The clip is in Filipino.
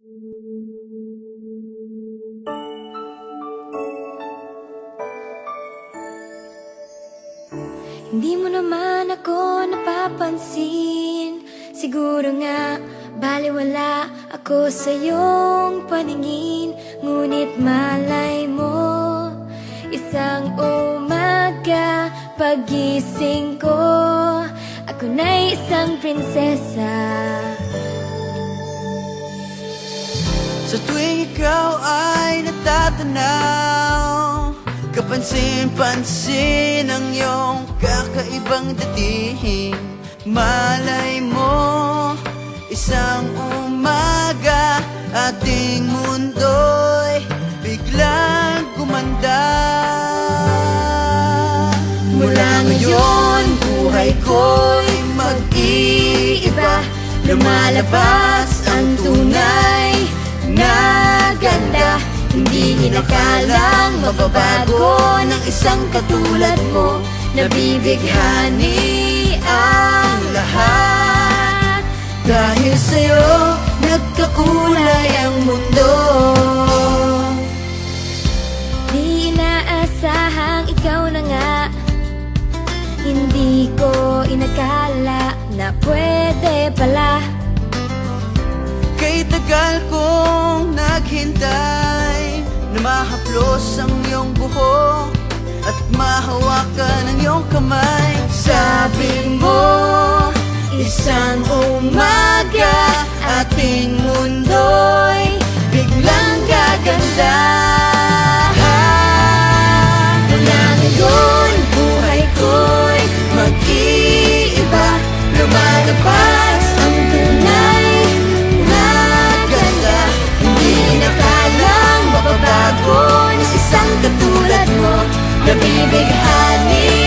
Hindi mo naman ako napapansin. Siguro nga baliwala ako sa iyong paningin. Ngunit malay mo, isang umaga pagising ko, ako na'y isang prinsesa. Sa tuwing ikaw ay natatanaw, kapansin-pansin ang iyong kakaibang dating. Malay mo, isang umaga ating mundo'y biglang gumanda. Mula ngayon, buhay ko'y mag-iiba. Lumalabas ang tunay na ganda. Hindi inakalang mababago ng isang katulad mo. Nabibighani ang lahat. Dahil sa'yo, nagkakulay ang mundo. Di inaasahang ikaw na nga. Hindi ko inakala na pwede pala. Kay tagal kong naghintay na mahaplos ang iyong buhok at mahawakan ang iyong kamay. Sabi mo, isang umaga ating mundo'y biglang gaganda. Mula ngayon, buhay ko'y mag-iiba. Lumalabas ang tunay na ganda. Hindi inakalang mababago ng isang katulad mo. Nabibighani